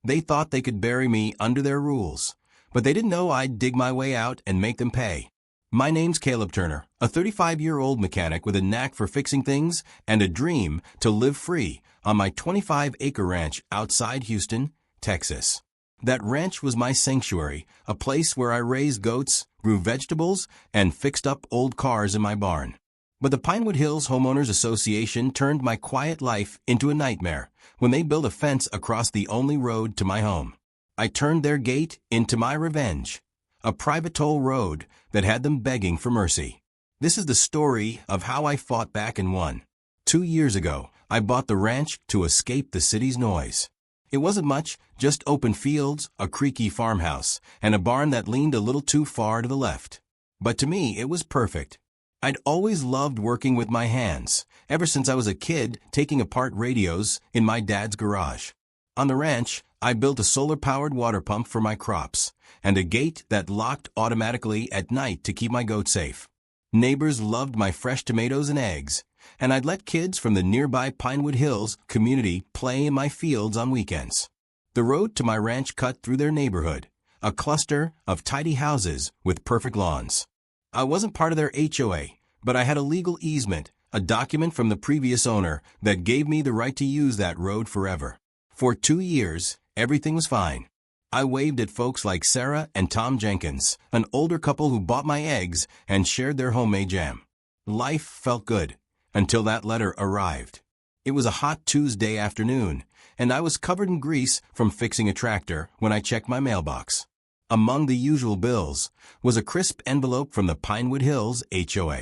They thought they could bury me under their rules, but they didn't know I'd dig my way out and make them pay. My name's Caleb Turner, a 35-year-old mechanic with a knack for fixing things and a dream to live free on my 25-acre ranch outside Houston, Texas. That ranch was my sanctuary, a place where I raised goats, grew vegetables, and fixed up old cars in my barn. But the Pinewood Hills Homeowners Association turned my quiet life into a nightmare when they built a fence across the only road to my home. I turned their gate into my revenge, a private toll road that had them begging for mercy. This is the story of how I fought back and won. 2 years ago, I bought the ranch to escape the city's noise. It wasn't much, just open fields, a creaky farmhouse, and a barn that leaned a little too far to the left. But to me, it was perfect. I'd always loved working with my hands, ever since I was a kid taking apart radios in my dad's garage. On the ranch, I built a solar-powered water pump for my crops, and a gate that locked automatically at night to keep my goats safe. Neighbors loved my fresh tomatoes and eggs, and I'd let kids from the nearby Pinewood Hills community play in my fields on weekends. The road to my ranch cut through their neighborhood, a cluster of tidy houses with perfect lawns. I wasn't part of their HOA, but I had a legal easement, a document from the previous owner that gave me the right to use that road forever. For 2 years, everything was fine. I waved at folks like Sarah and Tom Jenkins, an older couple who bought my eggs and shared their homemade jam. Life felt good, until that letter arrived. It was a hot Tuesday afternoon, and I was covered in grease from fixing a tractor when I checked my mailbox. Among the usual bills was a crisp envelope from the Pinewood Hills HOA.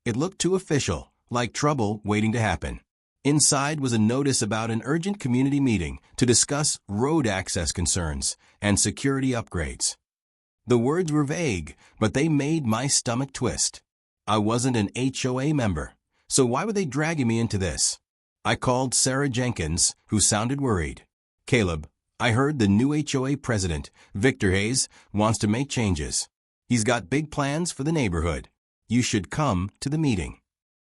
It looked too official, like trouble waiting to happen. Inside was a notice about an urgent community meeting to discuss road access concerns and security upgrades. The words were vague, but they made my stomach twist. I wasn't an HOA member, so why were they dragging me into this? I called Sarah Jenkins, who sounded worried. "Caleb, I heard the new HOA president, Victor Hayes, wants to make changes. He's got big plans for the neighborhood. You should come to the meeting."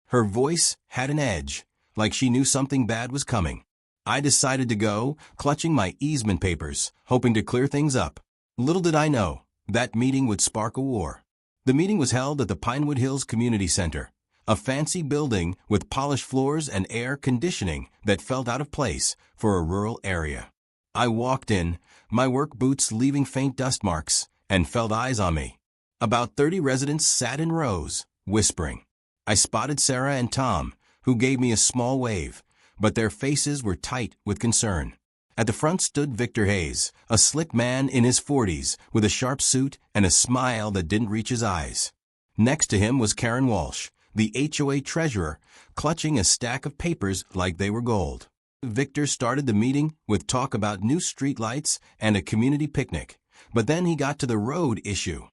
Her voice had an edge, like she knew something bad was coming. I decided to go, clutching my easement papers, hoping to clear things up. Little did I know, that meeting would spark a war. The meeting was held at the Pinewood Hills Community Center, a fancy building with polished floors and air conditioning that felt out of place for a rural area. I walked in, my work boots leaving faint dust marks, and felt eyes on me. About 30 residents sat in rows, whispering. I spotted Sarah and Tom, who gave me a small wave, but their faces were tight with concern. At the front stood Victor Hayes, a slick man in his 40s with a sharp suit and a smile that didn't reach his eyes. Next to him was Karen Walsh, the HOA treasurer, clutching a stack of papers like they were gold. Victor started the meeting with talk about new streetlights and a community picnic, but then he got to the road issue.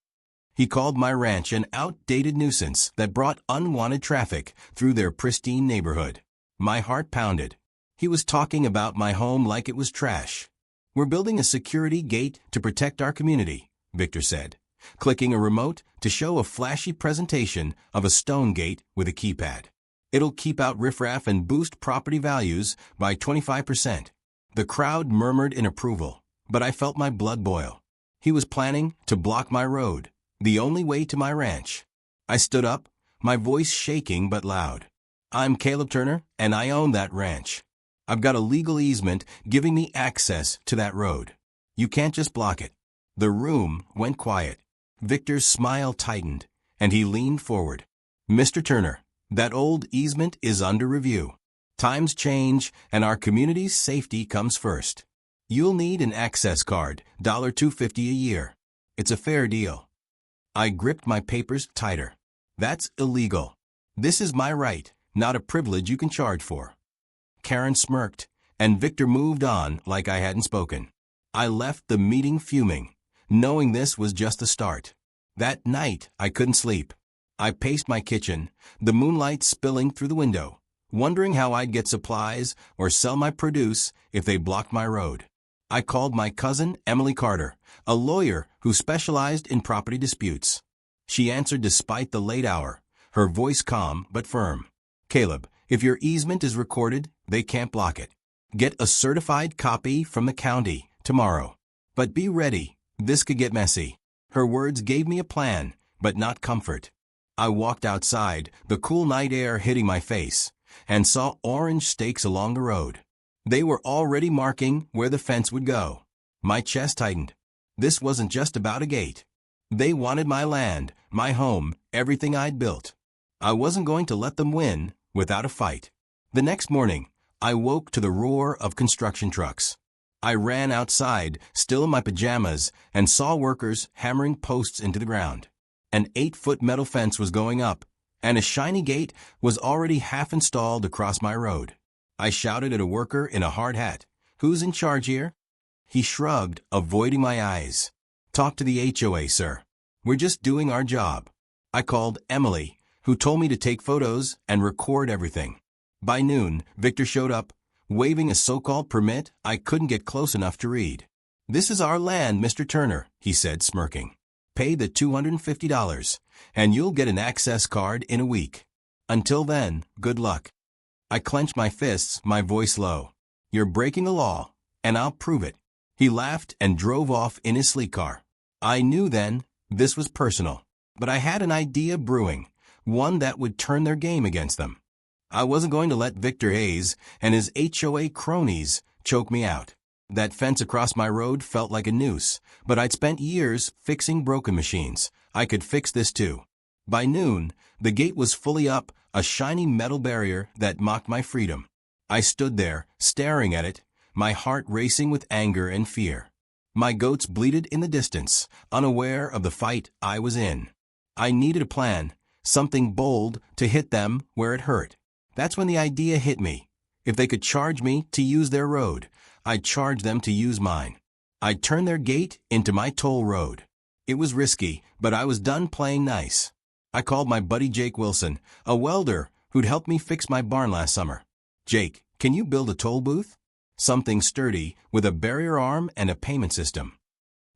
He called my ranch an outdated nuisance that brought unwanted traffic through their pristine neighborhood. My heart pounded. He was talking about my home like it was trash. "We're building a security gate to protect our community," Victor said, clicking a remote to show a flashy presentation of a stone gate with a keypad. "It'll keep out riffraff and boost property values by 25%. The crowd murmured in approval, but I felt my blood boil. He was planning to block my road, the only way to my ranch. I stood up, my voice shaking but loud. "I'm Caleb Turner, and I own that ranch. I've got a legal easement giving me access to that road. You can't just block it." The room went quiet. Victor's smile tightened, and he leaned forward. "Mr. Turner, that old easement is under review. Times change, and our community's safety comes first. You'll need an access card, $250 a year. It's a fair deal." I gripped my papers tighter. "That's illegal. This is my right, not a privilege you can charge for." Karen smirked, and Victor moved on like I hadn't spoken. I left the meeting fuming, knowing this was just the start. That night, I couldn't sleep. I paced my kitchen, the moonlight spilling through the window, wondering how I'd get supplies or sell my produce if they blocked my road. I called my cousin, Emily Carter, a lawyer who specialized in property disputes. She answered despite the late hour, her voice calm but firm. "Caleb, if your easement is recorded, they can't block it. Get a certified copy from the county tomorrow. But be ready, this could get messy. Her words gave me a plan, but not comfort. I walked outside, the cool night air hitting my face, and saw orange stakes along the road. They were already marking where the fence would go. My chest tightened. This wasn't just about a gate. They wanted my land, my home, everything I'd built. I wasn't going to let them win without a fight. The next morning, I woke to the roar of construction trucks. I ran outside, still in my pajamas, and saw workers hammering posts into the ground. An 8-foot metal fence was going up, and a shiny gate was already half installed across my road. I shouted at a worker in a hard hat, "Who's in charge here?" He shrugged, avoiding my eyes. "Talk to the HOA, sir. We're just doing our job." I called Emily, who told me to take photos and record everything. By noon, Victor showed up, waving a so-called permit I couldn't get close enough to read. "This is our land, Mr. Turner," he said, smirking. "Pay the $250, and you'll get an access card in a week. Until then, good luck." I clenched my fists, my voice low. "You're breaking the law, and I'll prove it." He laughed and drove off in his sleek car. I knew then this was personal, but I had an idea brewing, one that would turn their game against them. I wasn't going to let Victor Hayes and his HOA cronies choke me out. That fence across my road felt like a noose, but I'd spent years fixing broken machines. I could fix this too. By noon, the gate was fully up, a shiny metal barrier that mocked my freedom. I stood there, staring at it, my heart racing with anger and fear. My goats bleated in the distance, unaware of the fight I was in. I needed a plan, something bold to hit them where it hurt. That's when the idea hit me. If they could charge me to use their road, I'd charge them to use mine. I'd turn their gate into my toll road. It was risky, but I was done playing nice. I called my buddy Jake Wilson, a welder who'd helped me fix my barn last summer. "Jake, can you build a toll booth? Something sturdy, with a barrier arm and a payment system."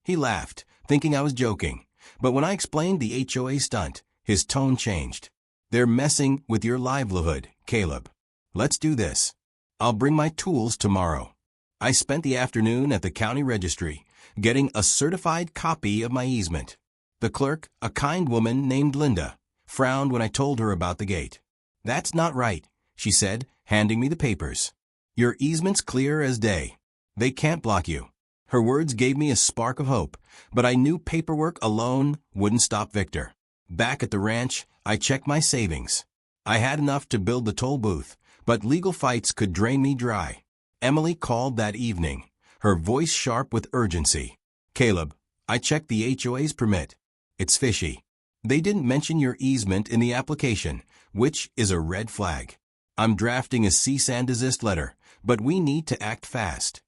He laughed, thinking I was joking, but when I explained the HOA stunt, his tone changed. "They're messing with your livelihood, Caleb. Let's do this. I'll bring my tools tomorrow." I spent the afternoon at the county registry, getting a certified copy of my easement. The clerk, a kind woman named Linda, frowned when I told her about the gate. "That's not right," she said, handing me the papers. "Your easement's clear as day. They can't block you." Her words gave me a spark of hope, but I knew paperwork alone wouldn't stop Victor. Back at the ranch, I checked my savings. I had enough to build the toll booth, but legal fights could drain me dry. Emily called that evening, her voice sharp with urgency. "Caleb, I checked the HOA's permit. It's fishy. They didn't mention your easement in the application, which is a red flag. I'm drafting a cease and desist letter, but we need to act fast."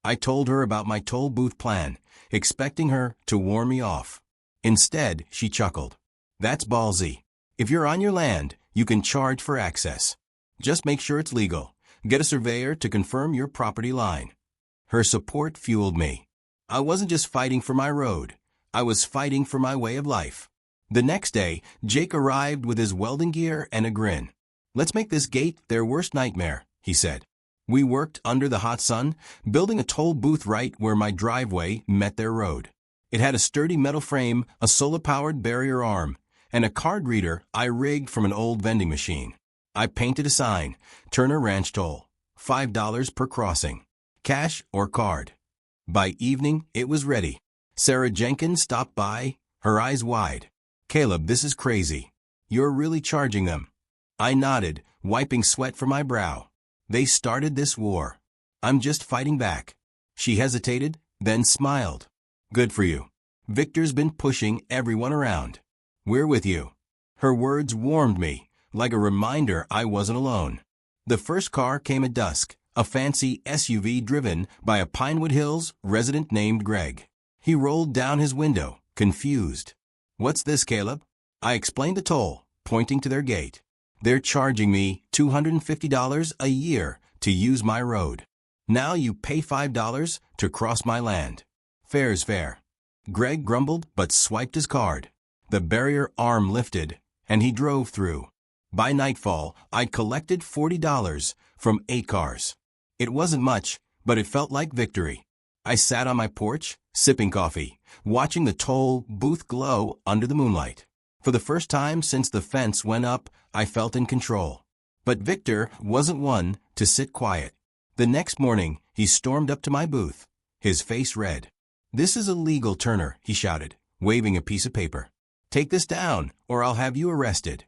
I told her about my toll booth plan, expecting her to warn me off. Instead, she chuckled. "That's ballsy. If you're on your land, you can charge for access. Just make sure it's legal. Get a surveyor to confirm your property line." Her support fueled me. I wasn't just fighting for my road. I was fighting for my way of life. The next day, Jake arrived with his welding gear and a grin. "Let's make this gate their worst nightmare," he said. We worked under the hot sun, building a toll booth right where my driveway met their road. It had a sturdy metal frame, a solar-powered barrier arm, and a card reader I rigged from an old vending machine. I painted a sign, "Turner Ranch Toll, $5 per crossing, cash or card." By evening, it was ready. Sarah Jenkins stopped by, her eyes wide. "Caleb, this is crazy. You're really charging them." I nodded, wiping sweat from my brow. "They started this war. I'm just fighting back." She hesitated, then smiled. "Good for you. Victor's been pushing everyone around. We're with you." Her words warmed me, like a reminder I wasn't alone. The first car came at dusk, a fancy SUV driven by a Pinewood Hills resident named Greg. He rolled down his window, confused. "What's this, Caleb?" I explained the toll, pointing to their gate. "They're charging me $250 a year to use my road. Now you pay $5 to cross my land. Fair's fair." Greg grumbled but swiped his card. The barrier arm lifted, and he drove through. By nightfall, I'd collected $40 from 8 cars. It wasn't much, but it felt like victory. I sat on my porch, sipping coffee, watching the toll booth glow under the moonlight. For the first time since the fence went up, I felt in control. But Victor wasn't one to sit quiet. The next morning, he stormed up to my booth, his face red. "This is illegal, Turner," he shouted, waving a piece of paper. "Take this down, or I'll have you arrested."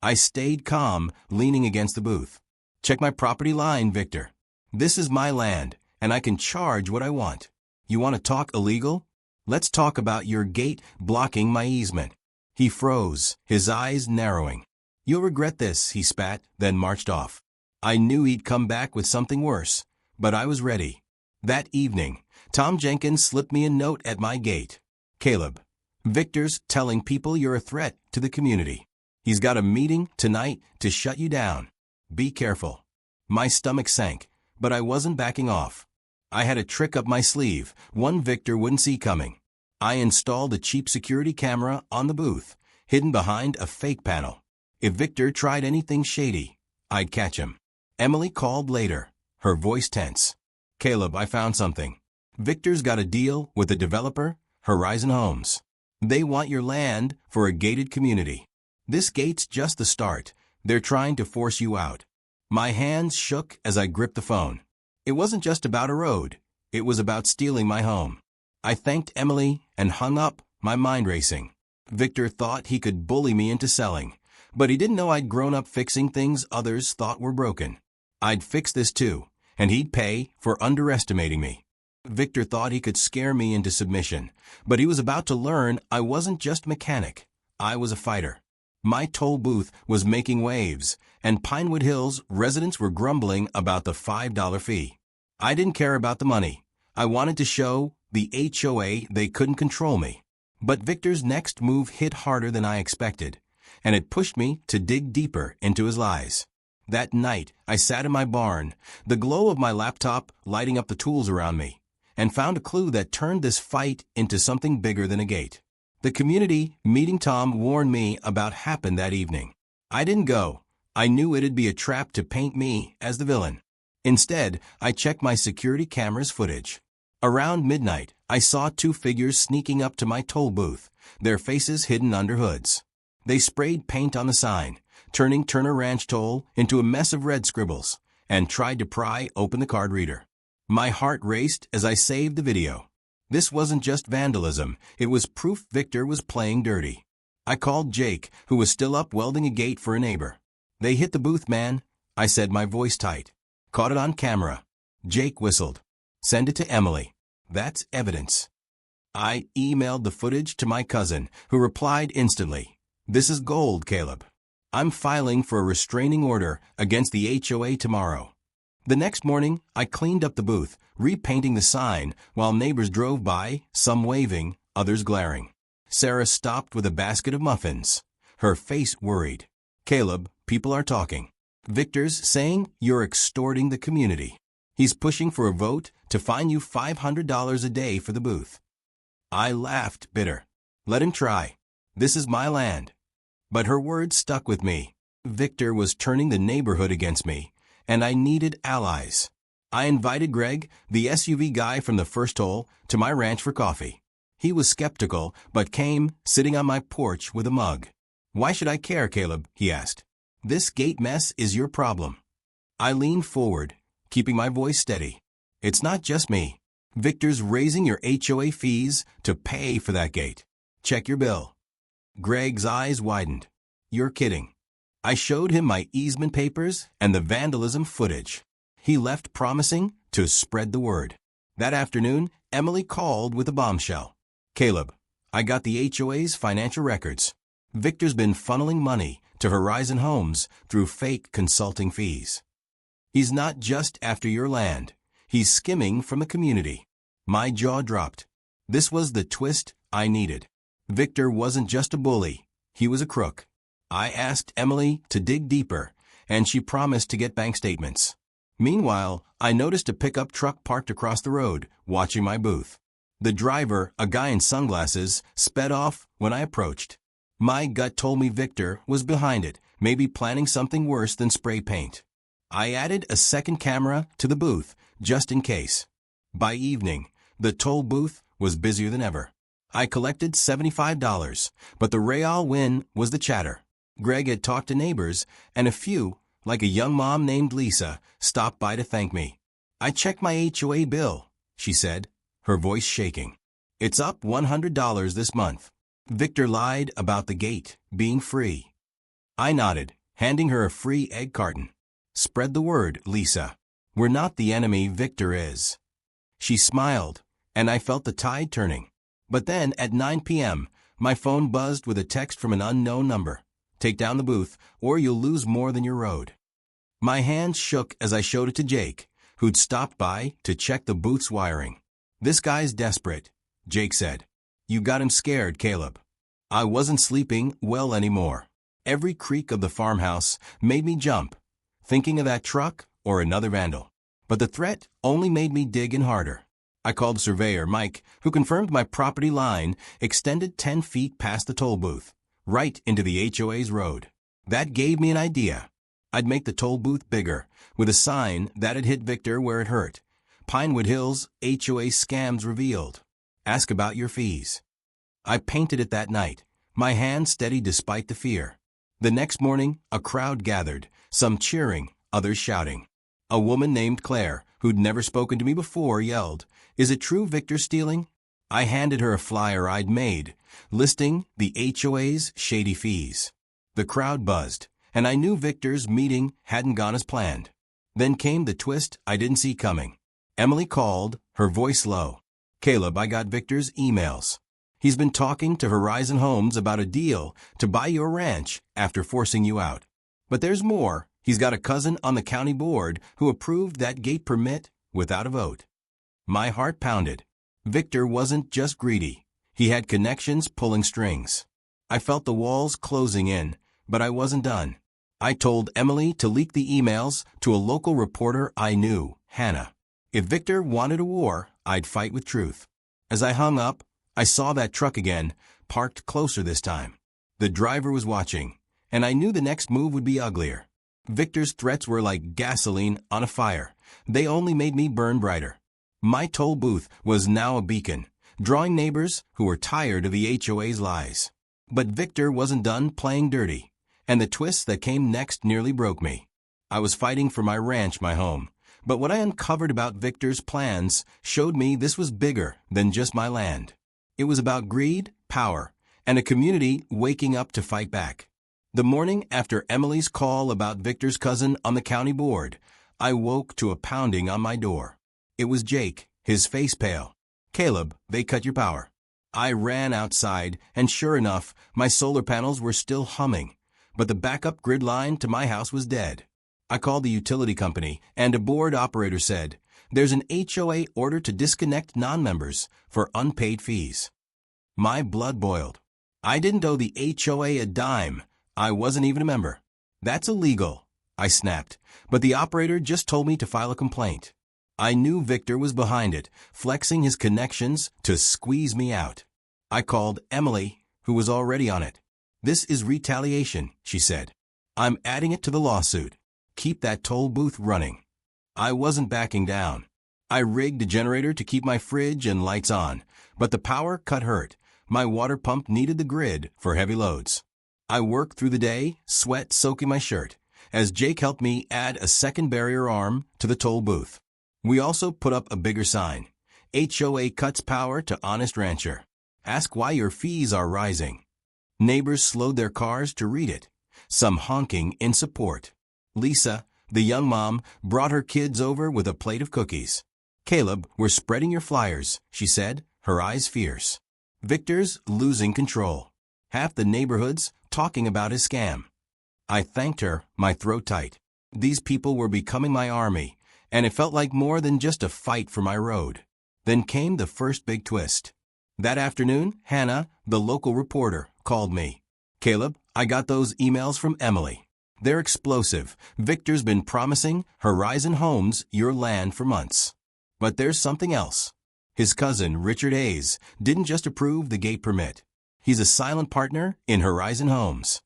I stayed calm, leaning against the booth. "Check my property line, Victor. This is my land, and I can charge what I want. You want to talk illegal? Let's talk about your gate blocking my easement." He froze, his eyes narrowing. "You'll regret this," he spat, then marched off. I knew he'd come back with something worse, but I was ready. That evening, Tom Jenkins slipped me a note at my gate. "Caleb, Victor's telling people you're a threat to the community. He's got a meeting tonight to shut you down. Be careful." My stomach sank, but I wasn't backing off. I had a trick up my sleeve, one Victor wouldn't see coming. I installed a cheap security camera on the booth, hidden behind a fake panel. If Victor tried anything shady, I'd catch him. Emily called later, her voice tense. "Caleb, I found something. Victor's got a deal with the developer, Horizon Homes. They want your land for a gated community. This gate's just the start. They're trying to force you out." My hands shook as I gripped the phone. It wasn't just about a road. It was about stealing my home. I thanked Emily and hung up, my mind racing. Victor thought he could bully me into selling, but he didn't know I'd grown up fixing things others thought were broken. I'd fix this too, and he'd pay for underestimating me. Victor thought he could scare me into submission, but he was about to learn I wasn't just a mechanic. I was a fighter. My toll booth was making waves, and Pinewood Hills residents were grumbling about the $5 fee. I didn't care about the money. I wanted to show the HOA they couldn't control me. But Victor's next move hit harder than I expected, and it pushed me to dig deeper into his lies. That night, I sat in my barn, the glow of my laptop lighting up the tools around me, and found a clue that turned this fight into something bigger than a gate. The community meeting Tom warned me about happened that evening. I didn't go. I knew it'd be a trap to paint me as the villain. Instead, I checked my security camera's footage. Around midnight, I saw two figures sneaking up to my toll booth, their faces hidden under hoods. They sprayed paint on the sign, turning Turner Ranch Toll into a mess of red scribbles, and tried to pry open the card reader. My heart raced as I saved the video. This wasn't just vandalism, it was proof Victor was playing dirty. I called Jake, who was still up welding a gate for a neighbor. "They hit the booth, man," I said, my voice tight. "Caught it on camera." Jake whistled. "Send it to Emily. That's evidence." I emailed the footage to my cousin, who replied instantly. "This is gold, Caleb. I'm filing for a restraining order against the HOA tomorrow." The next morning, I cleaned up the booth, repainting the sign, while neighbors drove by, some waving, others glaring. Sarah stopped with a basket of muffins, her face worried. "Caleb, people are talking. Victor's saying you're extorting the community. He's pushing for a vote to fine you $500 a day for the booth." I laughed, bitter. "Let him try. This is my land." But her words stuck with me. Victor was turning the neighborhood against me, and I needed allies. I invited Greg, the SUV guy from the first toll, to my ranch for coffee. He was skeptical, but came, sitting on my porch with a mug. "Why should I care, Caleb?" he asked. "This gate mess is your problem." I leaned forward, keeping my voice steady. "It's not just me. Victor's raising your HOA fees to pay for that gate. Check your bill." Greg's eyes widened. "You're kidding." I showed him my easement papers and the vandalism footage. He left promising to spread the word. That afternoon, Emily called with a bombshell. "Caleb, I got the HOA's financial records. Victor's been funneling money to Horizon Homes through fake consulting fees. He's not just after your land. He's skimming from the community." My jaw dropped. This was the twist I needed. Victor wasn't just a bully. He was a crook. I asked Emily to dig deeper, and she promised to get bank statements. Meanwhile, I noticed a pickup truck parked across the road, watching my booth. The driver, a guy in sunglasses, sped off when I approached. My gut told me Victor was behind it, maybe planning something worse than spray paint. I added a second camera to the booth, just in case. By evening, The toll booth was busier than ever. I collected $75, but the real win was the chatter. Greg had talked to neighbors, and a few, like a young mom named Lisa, stopped by to thank me. I checked my HOA bill, she said, her voice shaking. It's up $100 this month. Victor lied about the gate being free. I nodded, handing her a free egg carton. Spread the word, Lisa. We're not the enemy Victor is. She smiled, and I felt the tide turning. But then, at 9 p.m., my phone buzzed with a text from an unknown number. Take down the booth, or you'll lose more than your road. My hands shook as I showed it to Jake, who'd stopped by to check the booth's wiring. This guy's desperate, Jake said. You got him scared, Caleb. I wasn't sleeping well anymore. Every creak of the farmhouse made me jump, thinking of that truck or another vandal. But the threat only made me dig in harder. I called surveyor Mike, who confirmed my property line extended 10 feet past the toll booth, right into the HOA's road. That gave me an idea. I'd make the toll booth bigger, with a sign that'd hit Victor where it hurt. Pinewood Hills HOA scams revealed. Ask about your fees. I painted it that night, my hand steady despite the fear. The next morning, a crowd gathered, some cheering, others shouting. A woman named Claire, who'd never spoken to me before, yelled, "Is it true Victor's stealing?" I handed her a flyer I'd made, listing the HOA's shady fees. The crowd buzzed, and I knew Victor's meeting hadn't gone as planned. Then came the twist I didn't see coming. Emily called, her voice low. "Caleb, I got Victor's emails. He's been talking to Horizon Homes about a deal to buy your ranch after forcing you out. But there's more. He's got a cousin on the county board who approved that gate permit without a vote." My heart pounded. Victor wasn't just greedy. He had connections pulling strings. I felt the walls closing in, but I wasn't done. I told Emily to leak the emails to a local reporter I knew, Hannah. If Victor wanted a war, I'd fight with truth. As I hung up, I saw that truck again, parked closer this time. The driver was watching, and I knew the next move would be uglier. Victor's threats were like gasoline on a fire. They only made me burn brighter. My toll booth was now a beacon, drawing neighbors who were tired of the HOA's lies. But Victor wasn't done playing dirty, and the twist that came next nearly broke me. I was fighting for my ranch, my home, but what I uncovered about Victor's plans showed me this was bigger than just my land. It was about greed, power, and a community waking up to fight back. The morning after Emily's call about Victor's cousin on the county board, I woke to a pounding on my door. It was Jake, his face pale. "Caleb, they cut your power." I ran outside, and sure enough, my solar panels were still humming, but the backup grid line to my house was dead. I called the utility company, and a board operator said, "There's an HOA order to disconnect non-members for unpaid fees." My blood boiled. I didn't owe the HOA a dime. I wasn't even a member. "That's illegal," I snapped, but the operator just told me to file a complaint. I knew Victor was behind it, flexing his connections to squeeze me out. I called Emily, who was already on it. "This is retaliation," she said. "I'm adding it to the lawsuit. Keep that toll booth running." I wasn't backing down. I rigged a generator to keep my fridge and lights on, but the power cut hurt. My water pump needed the grid for heavy loads. I worked through the day, sweat soaking my shirt, as Jake helped me add a second barrier arm to the toll booth. We also put up a bigger sign. HOA cuts power to honest rancher. Ask why your fees are rising. Neighbors slowed their cars to read it, some honking in support. Lisa, the young mom, brought her kids over with a plate of cookies. "Caleb, we're spreading your flyers," she said, her eyes fierce. "Victor's losing control. Half the neighborhood's talking about his scam." I thanked her, my throat tight. These people were becoming my army, and it felt like more than just a fight for my road. Then came the first big twist. That afternoon, Hannah, the local reporter, called me. "Caleb, I got those emails from Emily. They're explosive. Victor's been promising Horizon Homes your land for months. But there's something else. His cousin, Richard Hayes, didn't just approve the gate permit. He's a silent partner in Horizon Homes."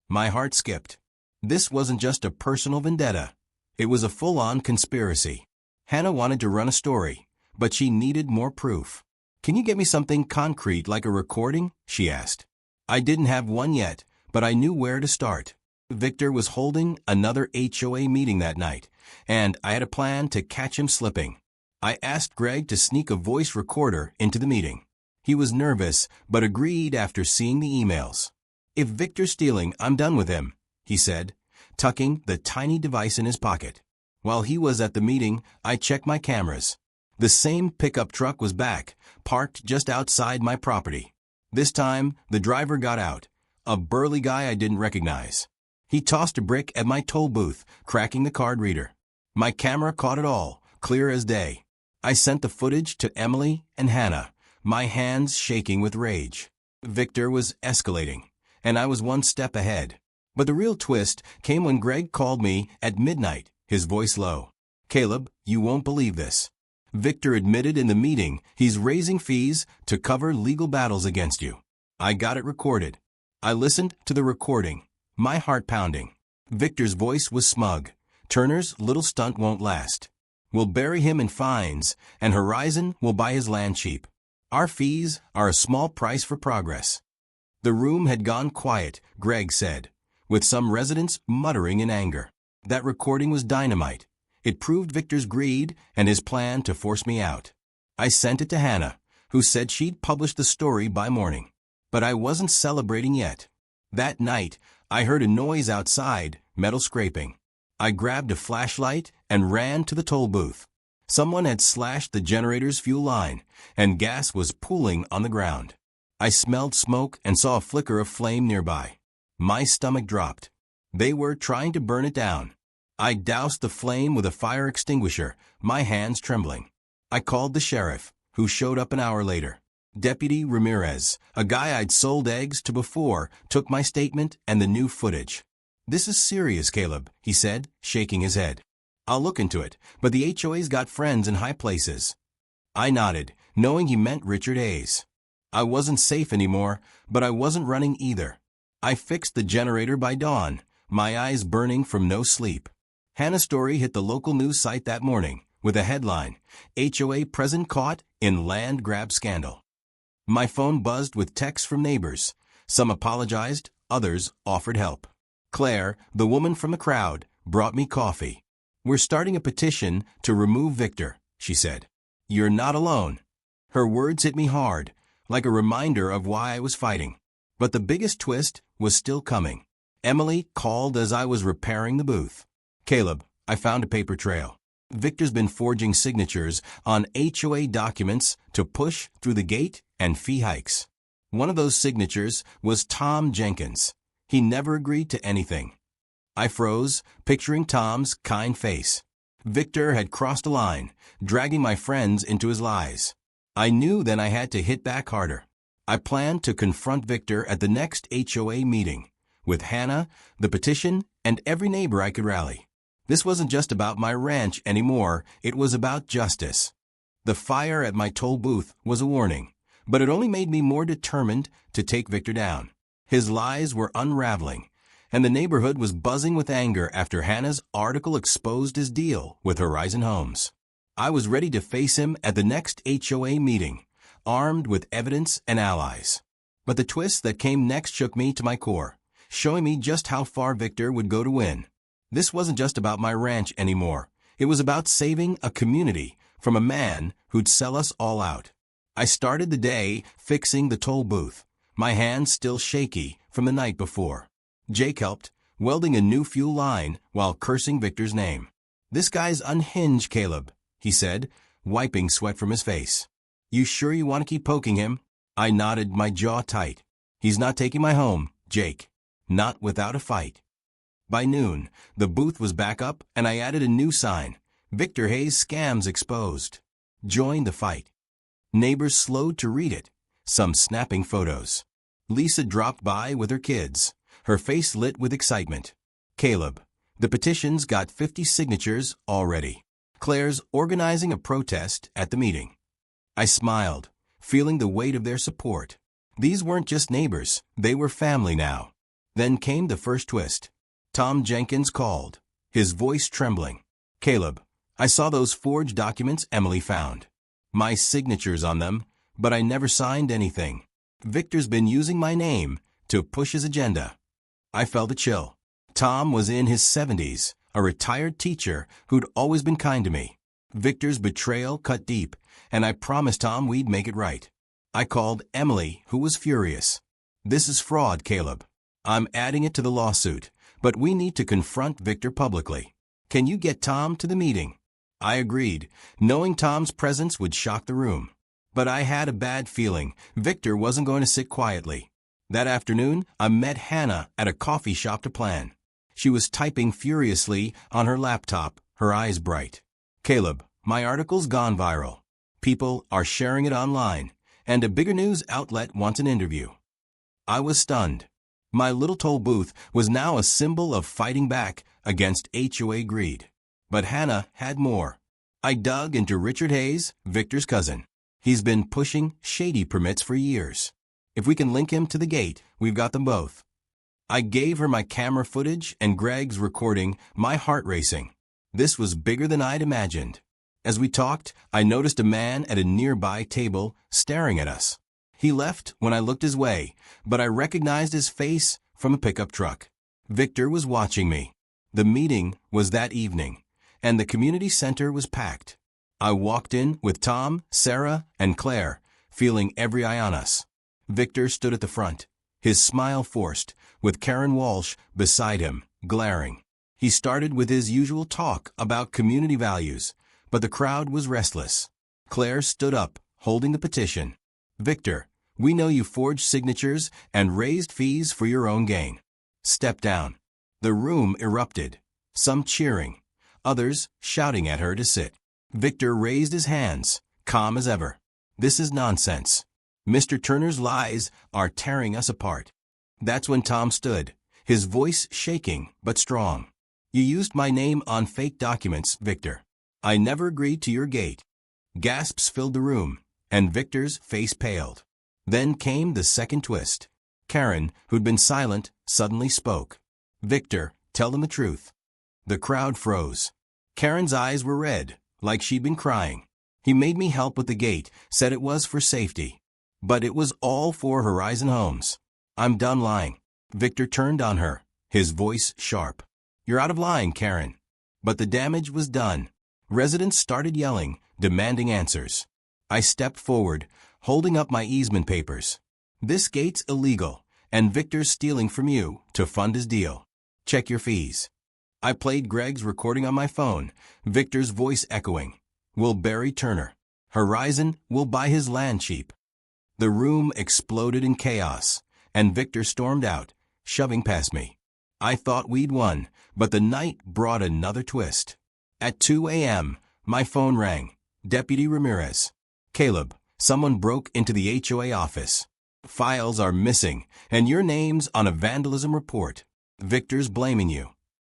My heart skipped. This wasn't just a personal vendetta. It was a full-on conspiracy. Hannah wanted to run a story, but she needed more proof. "Can you get me something concrete like a recording?" she asked. I didn't have one yet, but I knew where to start. Victor was holding another HOA meeting that night, and I had a plan to catch him slipping. I asked Greg to sneak a voice recorder into the meeting. He was nervous, but agreed after seeing the emails. "If Victor's stealing, I'm done with him," he said, tucking the tiny device in his pocket. While he was at the meeting, I checked my cameras. The same pickup truck was back, parked just outside my property. This time, the driver got out, a burly guy I didn't recognize. He tossed a brick at my toll booth, cracking the card reader. My camera caught it all, clear as day. I sent the footage to Emily and Hannah, my hands shaking with rage. Victor was escalating, and I was one step ahead. But the real twist came when Greg called me at midnight, his voice low. "Caleb, you won't believe this. Victor admitted in the meeting he's raising fees to cover legal battles against you." I got it recorded. I listened to the recording, my heart pounding. Victor's voice was smug. "Turner's little stunt won't last. We'll bury him in fines, and Horizon will buy his land cheap. Our fees are a small price for progress." The room had gone quiet, Greg said, with some residents muttering in anger. That recording was dynamite. It proved Victor's greed and his plan to force me out. I sent it to Hannah, who said she'd publish the story by morning. But I wasn't celebrating yet. That night, I heard a noise outside, metal scraping. I grabbed a flashlight and ran to the toll booth. Someone had slashed the generator's fuel line, and gas was pooling on the ground. I smelled smoke and saw a flicker of flame nearby. My stomach dropped. They were trying to burn it down. I doused the flame with a fire extinguisher, my hands trembling. I called the sheriff, who showed up an hour later. Deputy Ramirez, a guy I'd sold eggs to before, took my statement and the new footage. "This is serious, Caleb," he said, shaking his head. "I'll look into it, but the HOA's got friends in high places." I nodded, knowing he meant Richard Hayes. I wasn't safe anymore, but I wasn't running either. I fixed the generator by dawn, my eyes burning from no sleep. Hannah's story hit the local news site that morning, with a headline, "HOA President Caught in Land Grab Scandal." My phone buzzed with texts from neighbors. Some apologized, others offered help. Claire, the woman from the crowd, brought me coffee. "We're starting a petition to remove Victor," she said. "You're not alone." Her words hit me hard, like a reminder of why I was fighting. But the biggest twist was still coming. Emily called as I was repairing the booth. "Caleb, I found a paper trail. Victor's been forging signatures on HOA documents to push through the gate and fee hikes. One of those signatures was Tom Jenkins. He never agreed to anything." I froze, picturing Tom's kind face. Victor had crossed a line, dragging my friends into his lies. I knew then I had to hit back harder. I planned to confront Victor at the next HOA meeting, with Hannah, the petition, and every neighbor I could rally. This wasn't just about my ranch anymore, it was about justice. The fire at my toll booth was a warning, but it only made me more determined to take Victor down. His lies were unraveling, and the neighborhood was buzzing with anger after Hannah's article exposed his deal with Horizon Homes. I was ready to face him at the next HOA meeting, armed with evidence and allies. But the twist that came next shook me to my core, showing me just how far Victor would go to win. This wasn't just about my ranch anymore. It was about saving a community from a man who'd sell us all out. I started the day fixing the toll booth, my hands still shaky from the night before. Jake helped, welding a new fuel line while cursing Victor's name. "This guy's unhinged, Caleb," he said, wiping sweat from his face. "You sure you want to keep poking him?" I nodded, my jaw tight. "He's not taking my home, Jake. Not without a fight." By noon, the booth was back up and I added a new sign, "Victor Hayes Scams Exposed. Join the fight." Neighbors slowed to read it, some snapping photos. Lisa dropped by with her kids, her face lit with excitement. "Caleb, the petition's got 50 signatures already. Claire's organizing a protest at the meeting." I smiled, feeling the weight of their support. These weren't just neighbors, they were family now. Then came the first twist. Tom Jenkins called, his voice trembling. "Caleb, I saw those forged documents Emily found. my signatures on them, but I never signed anything. Victor's been using my name to push his agenda. I felt a chill. Tom was in his 70s, a retired teacher who'd always been kind to me. Victor's betrayal cut deep, and I promised Tom we'd make it right. I called Emily, who was furious. "This is fraud, Caleb. I'm adding it to the lawsuit, but we need to confront Victor publicly. Can you get Tom to the meeting?" I agreed, knowing Tom's presence would shock the room. But I had a bad feeling Victor wasn't going to sit quietly. That afternoon, I met Hannah at a coffee shop to plan. She was typing furiously on her laptop, her eyes bright. "Caleb, my article's gone viral. People are sharing it online, and a bigger news outlet wants an interview." I was stunned. My little toll booth was now a symbol of fighting back against HOA greed. But Hannah had more. I dug into Richard Hayes, Victor's cousin. He's been pushing shady permits for years. If we can link him to the gate, we've got them both. I gave her my camera footage and Greg's recording, my heart racing. This was bigger than I'd imagined. As we talked, I noticed a man at a nearby table staring at us. He left when I looked his way, but I recognized his face from a pickup truck. Victor was watching me. The meeting was that evening, and the community center was packed. I walked in with Tom, Sarah, and Claire, feeling every eye on us. Victor stood at the front, his smile forced, with Karen Walsh beside him, glaring. He started with his usual talk about community values, but the crowd was restless. Claire stood up, holding the petition. "Victor, we know you forged signatures and raised fees for your own gain. Step down." The room erupted, some cheering, others shouting at her to sit. Victor raised his hands, calm as ever. "This is nonsense. Mr. Turner's lies are tearing us apart." That's when Tom stood, his voice shaking but strong. "You used my name on fake documents, Victor. I never agreed to your gate." Gasps filled the room, and Victor's face paled. Then came the second twist. Karen, who'd been silent, suddenly spoke. "Victor, tell them the truth." The crowd froze. Karen's eyes were red, like she'd been crying. "He made me help with the gate, said it was for safety. But it was all for Horizon Homes. I'm done lying." Victor turned on her, his voice sharp. "You're out of line, Karen." But the damage was done. Residents started yelling, demanding answers. I stepped forward, holding up my easement papers. "This gate's illegal, and Victor's stealing from you to fund his deal. Check your fees." I played Greg's recording on my phone, Victor's voice echoing. "We'll bury Turner. Horizon will buy his land cheap." The room exploded in chaos, and Victor stormed out, shoving past me. I thought we'd won, but the night brought another twist. At 2 a.m., my phone rang. Deputy Ramirez. "Caleb, someone broke into the HOA office. Files are missing, and your name's on a vandalism report. Victor's blaming you."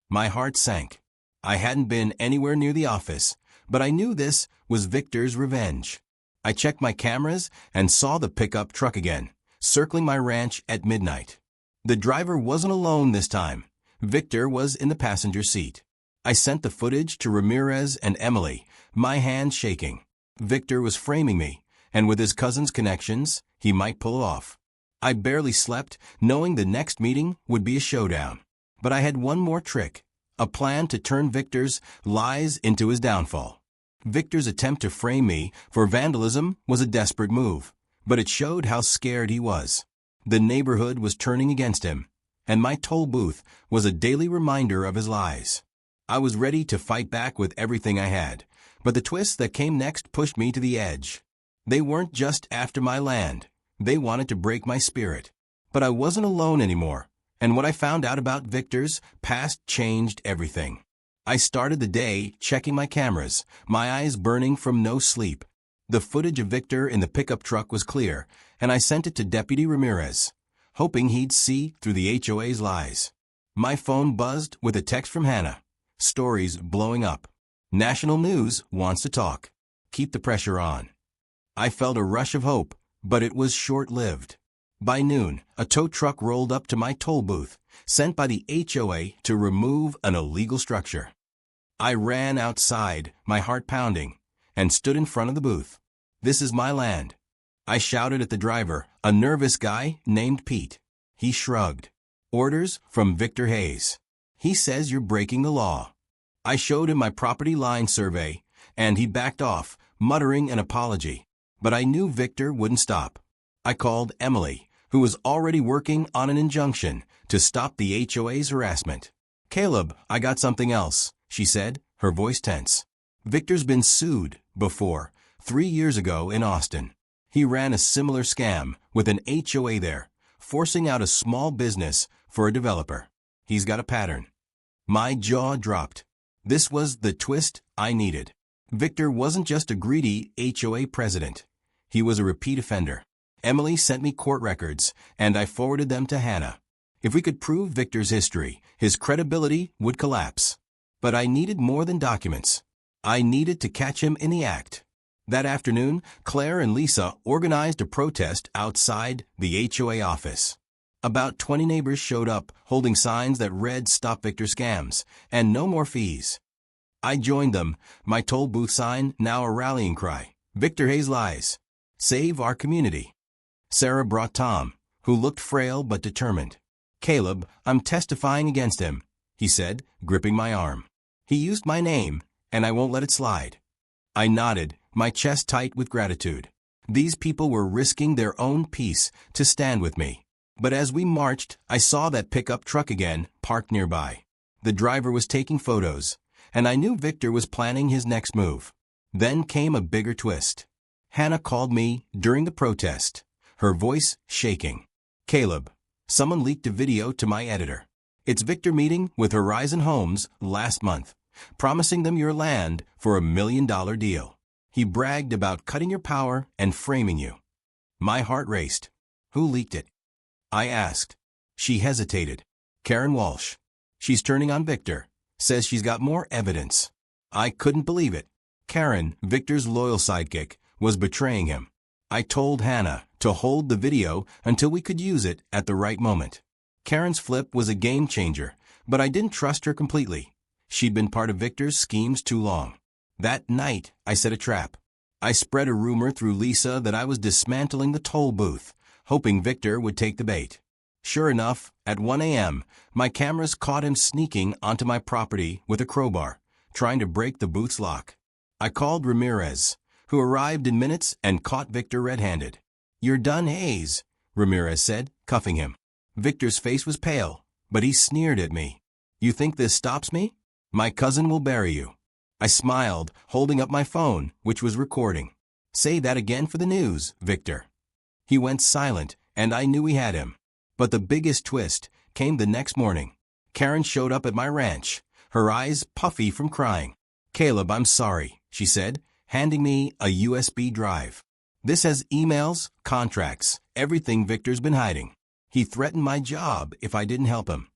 My heart sank. I hadn't been anywhere near the office, but I knew this was Victor's revenge. I checked my cameras and saw the pickup truck again, circling my ranch at midnight. The driver wasn't alone this time. Victor was in the passenger seat. I sent the footage to Ramirez and Emily, my hands shaking. Victor was framing me, and with his cousin's connections, he might pull off. I barely slept, knowing the next meeting would be a showdown. But I had one more trick, a plan to turn Victor's lies into his downfall. Victor's attempt to frame me for vandalism was a desperate move, but it showed how scared he was. The neighborhood was turning against him, and my toll booth was a daily reminder of his lies. I was ready to fight back with everything I had, but the twist that came next pushed me to the edge. They weren't just after my land. They wanted to break my spirit. But I wasn't alone anymore, and what I found out about Victor's past changed everything. I started the day checking my cameras, my eyes burning from no sleep. The footage of Victor in the pickup truck was clear, and I sent it to Deputy Ramirez, hoping he'd see through the HOA's lies. My phone buzzed with a text from Hannah. "Stories blowing up. National news wants to talk. Keep the pressure on." I felt a rush of hope, but it was short-lived. By noon, a tow truck rolled up to my toll booth, sent by the HOA to remove an illegal structure. I ran outside, my heart pounding, and stood in front of the booth. This is my land. I shouted at the driver, a nervous guy named Pete. He shrugged. Orders from Victor Hayes. He says you're breaking the law. I showed him my property line survey, and he backed off, muttering an apology. But I knew Victor wouldn't stop. I called Emily, who was already working on an injunction to stop the HOA's harassment. Caleb, I got something else, she said, her voice tense. Victor's been sued before, 3 years ago in Austin. He ran a similar scam with an HOA there, forcing out a small business for a developer. He's got a pattern. My jaw dropped. This was the twist I needed. Victor wasn't just a greedy HOA president. He was a repeat offender. Emily sent me court records, and I forwarded them to Hannah. If we could prove Victor's history, his credibility would collapse. But I needed more than documents. I needed to catch him in the act. That afternoon, Claire and Lisa organized a protest outside the HOA office. About 20 neighbors showed up, holding signs that read "Stop Victor Scams" and "No more fees." I joined them, my toll booth sign now a rallying cry. Victor Hayes lies. Save our community. Sarah brought Tom, who looked frail but determined. Caleb, I'm testifying against him, he said, gripping my arm. He used my name, and I won't let it slide. I nodded, my chest tight with gratitude. These people were risking their own peace to stand with me. But as we marched, I saw that pickup truck again, parked nearby. The driver was taking photos, and I knew Victor was planning his next move. Then came a bigger twist. Hannah called me during the protest, her voice shaking. Caleb, someone leaked a video to my editor. It's Victor meeting with Horizon Homes last month, promising them your land for $1 million deal. He bragged about cutting your power and framing you. My heart raced. Who leaked it? I asked. She hesitated. Karen Walsh. She's turning on Victor. Says she's got more evidence. I couldn't believe it. Karen, Victor's loyal sidekick, was betraying him. I told Hannah to hold the video until we could use it at the right moment. Karen's flip was a game changer, but I didn't trust her completely. She'd been part of Victor's schemes too long. That night, I set a trap. I spread a rumor through Lisa that I was dismantling the toll booth, hoping Victor would take the bait. Sure enough, at 1 a.m., my cameras caught him sneaking onto my property with a crowbar, trying to break the booth's lock. I called Ramirez, who arrived in minutes and caught Victor red-handed. You're done, Hayes, Ramirez said, cuffing him. Victor's face was pale, but he sneered at me. You think this stops me? My cousin will bury you. I smiled, holding up my phone, which was recording. Say that again for the news, Victor. He went silent, and I knew we had him. But the biggest twist came the next morning. Karen showed up at my ranch, her eyes puffy from crying. Caleb, I'm sorry, she said, handing me a USB drive. This has emails, contracts, everything Victor's been hiding. He threatened my job if I didn't help him.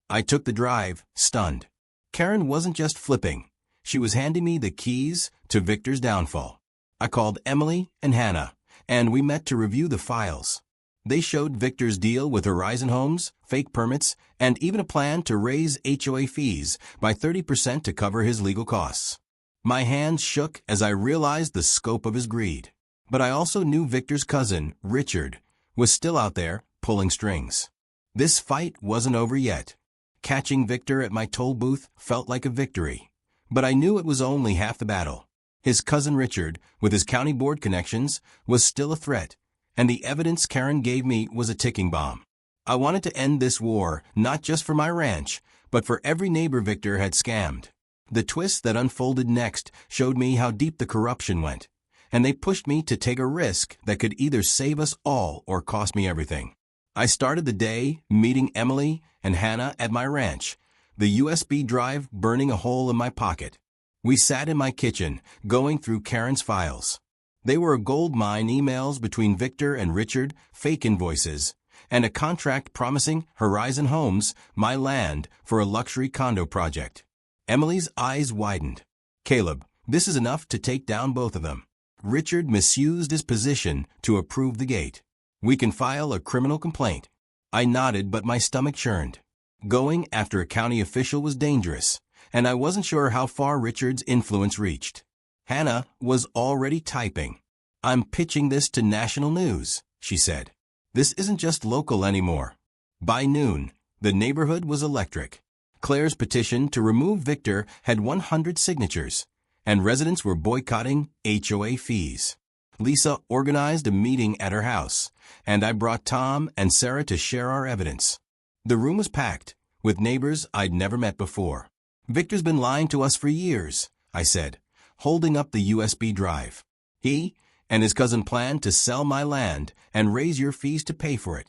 I took the drive, stunned. Karen wasn't just flipping. She was handing me the keys to Victor's downfall. I called Emily and Hannah, and we met to review the files. They showed Victor's deal with Horizon Homes, fake permits, and even a plan to raise HOA fees by 30% to cover his legal costs. My hands shook as I realized the scope of his greed. But I also knew Victor's cousin, Richard, was still out there pulling strings. This fight wasn't over yet. Catching Victor at my toll booth felt like a victory. But I knew it was only half the battle. His cousin Richard, with his county board connections, was still a threat, and the evidence Karen gave me was a ticking bomb. I wanted to end this war, not just for my ranch, but for every neighbor Victor had scammed. The twist that unfolded next showed me how deep the corruption went, and they pushed me to take a risk that could either save us all or cost me everything. I started the day meeting Emily and Hannah at my ranch, the USB drive burning a hole in my pocket. We sat in my kitchen, going through Karen's files. They were a gold mine: emails between Victor and Richard, fake invoices, and a contract promising Horizon Homes my land for a luxury condo project. Emily's eyes widened. Caleb, this is enough to take down both of them. Richard misused his position to approve the gate. We can file a criminal complaint. I nodded, but my stomach churned. Going after a county official was dangerous, and I wasn't sure how far Richard's influence reached. Hannah was already typing. I'm pitching this to national news, she said. This isn't just local anymore. By noon, the neighborhood was electric. Claire's petition to remove Victor had 100 signatures, and residents were boycotting HOA fees. Lisa organized a meeting at her house, and I brought Tom and Sarah to share our evidence. The room was packed, with neighbors I'd never met before. Victor's been lying to us for years, I said, holding up the USB drive. He and his cousin planned to sell my land and raise your fees to pay for it.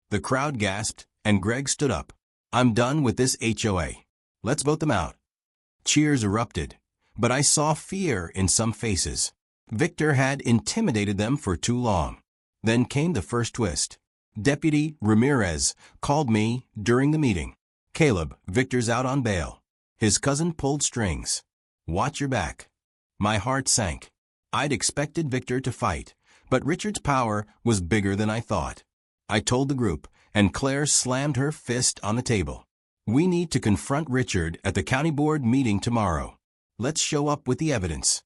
The crowd gasped, and Greg stood up. I'm done with this HOA. Let's vote them out. Cheers erupted, but I saw fear in some faces. Victor had intimidated them for too long. Then came the first twist. Deputy Ramirez called me during the meeting. Caleb, Victor's out on bail. His cousin pulled strings. Watch your back. My heart sank. I'd expected Victor to fight, but Richard's power was bigger than I thought. I told the group, and Claire slammed her fist on the table. We need to confront Richard at the county board meeting tomorrow. Let's show up with the evidence.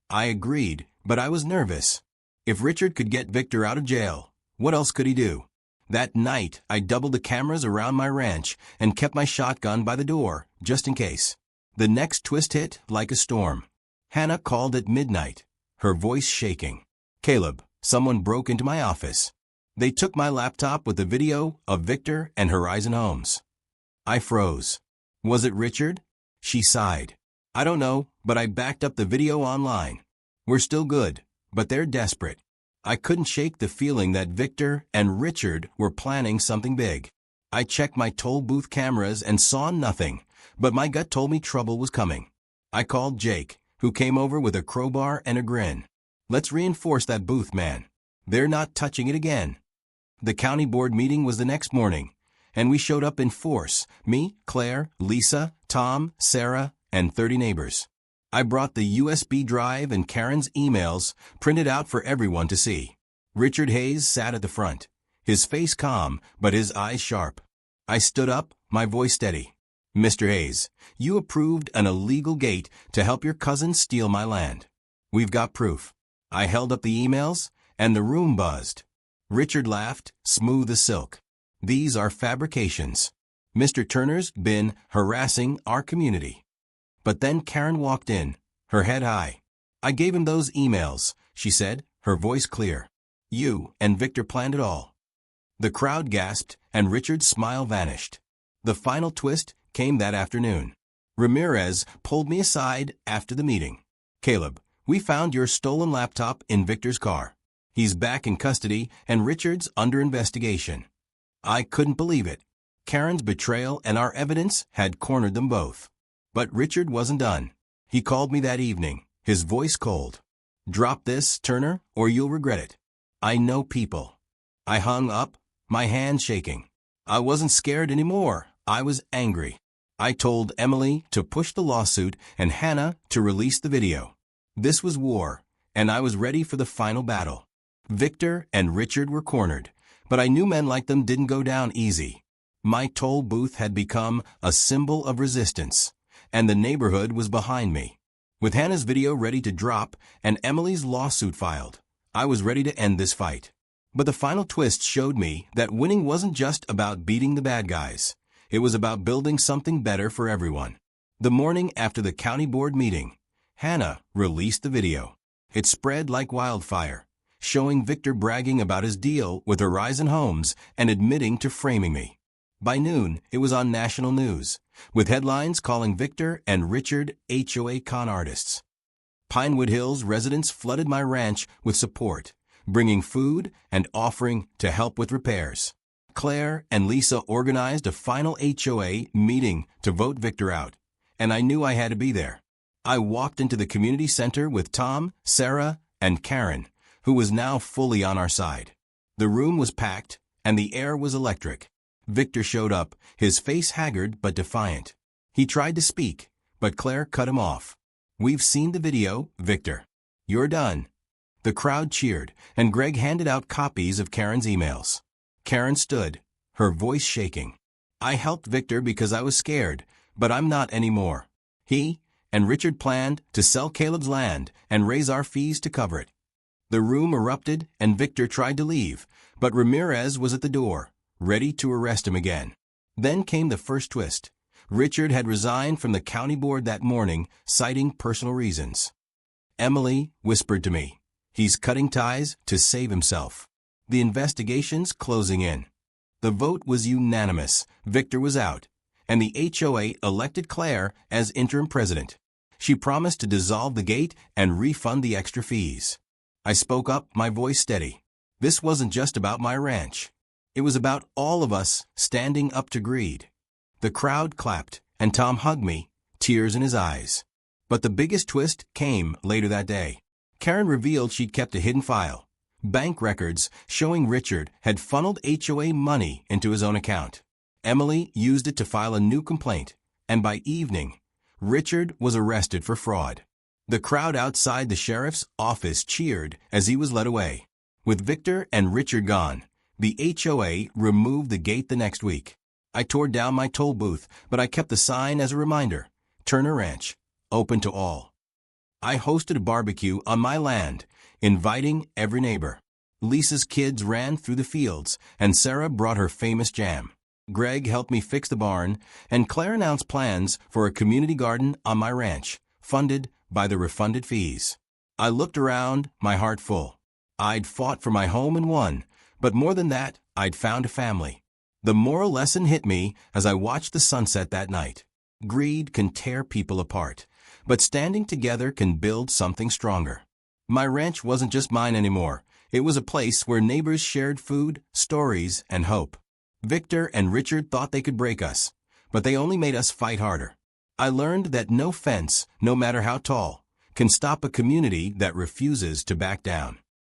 I agreed, but I was nervous. If Richard could get Victor out of jail, what else could he do? That night, I doubled the cameras around my ranch and kept my shotgun by the door, just in case. The next twist hit like a storm. Hannah called at midnight, her voice shaking. Caleb, someone broke into my office. They took my laptop with the video of Victor and Horizon Homes. I froze. Was it Richard? She sighed. I don't know, but I backed up the video online. We're still good, but they're desperate. I couldn't shake the feeling that Victor and Richard were planning something big. I checked my toll booth cameras and saw nothing, but my gut told me trouble was coming. I called Jake, who came over with a crowbar and a grin. Let's reinforce that booth, man. They're not touching it again. The county board meeting was the next morning, and we showed up in force, me, Claire, Lisa, Tom, Sarah, and 30 neighbors. I brought the USB drive and Karen's emails printed out for everyone to see. Richard Hayes sat at the front, his face calm, but his eyes sharp. I stood up, my voice steady. Mr. Hayes, you approved an illegal gate to help your cousin steal my land. We've got proof. I held up the emails, and the room buzzed. Richard laughed, smooth as silk. These are fabrications. Mr. Turner's been harassing our community. But then Karen walked in, her head high. I gave him those emails, she said, her voice clear. You and Victor planned it all. The crowd gasped, and Richard's smile vanished. The final twist came that afternoon. Ramirez pulled me aside after the meeting. Caleb, we found your stolen laptop in Victor's car. He's back in custody, and Richard's under investigation. I couldn't believe it. Karen's betrayal and our evidence had cornered them both. But Richard wasn't done. He called me that evening, his voice cold. Drop this, Turner, or you'll regret it. I know people. I hung up, my hand shaking. I wasn't scared anymore. I was angry. I told Emily to push the lawsuit and Hannah to release the video. This was war, and I was ready for the final battle. Victor and Richard were cornered, but I knew men like them didn't go down easy. My toll booth had become a symbol of resistance, and the neighborhood was behind me. With Hannah's video ready to drop and Emily's lawsuit filed, I was ready to end this fight. But the final twist showed me that winning wasn't just about beating the bad guys. It was about building something better for everyone. The morning after the county board meeting, Hannah released the video. It spread like wildfire, showing Victor bragging about his deal with Horizon Homes and admitting to framing me. By noon, it was on national news, with headlines calling Victor and Richard HOA con artists. Pinewood Hills residents flooded my ranch with support, bringing food and offering to help with repairs. Claire and Lisa organized a final HOA meeting to vote Victor out, and I knew I had to be there. I walked into the community center with Tom, Sarah, and Karen, who was now fully on our side. The room was packed, and the air was electric. Victor showed up, his face haggard but defiant. He tried to speak, but Claire cut him off. We've seen the video, Victor. You're done. The crowd cheered, and Greg handed out copies of Karen's emails. Karen stood, her voice shaking. I helped Victor because I was scared, but I'm not anymore. He and Richard planned to sell Caleb's land and raise our fees to cover it. The room erupted and Victor tried to leave, but Ramirez was at the door, ready to arrest him again. Then came the first twist. Richard had resigned from the county board that morning, citing personal reasons. Emily whispered to me, "He's cutting ties to save himself." The investigation's closing in. The vote was unanimous. Victor was out, and the HOA elected Claire as interim president. She promised to dissolve the gate and refund the extra fees. I spoke up, my voice steady. This wasn't just about my ranch. It was about all of us standing up to greed. The crowd clapped, and Tom hugged me, tears in his eyes. But the biggest twist came later that day. Karen revealed she'd kept a hidden file. Bank records showing Richard had funneled HOA money into his own account. Emily used it to file a new complaint, and by evening, Richard was arrested for fraud. The crowd outside the sheriff's office cheered as he was led away. With Victor and Richard gone, the HOA removed the gate the next week. I tore down my toll booth, but I kept the sign as a reminder, Turner Ranch, open to all. I hosted a barbecue on my land, inviting every neighbor. Lisa's kids ran through the fields, and Sarah brought her famous jam. Greg helped me fix the barn, and Claire announced plans for a community garden on my ranch, funded by the refunded fees. I looked around, my heart full. I'd fought for my home and won, but more than that, I'd found a family. The moral lesson hit me as I watched the sunset that night. Greed can tear people apart, but standing together can build something stronger. My ranch wasn't just mine anymore. It was a place where neighbors shared food, stories, and hope. Victor and Richard thought they could break us, but they only made us fight harder. I learned that no fence, no matter how tall, can stop a community that refuses to back down.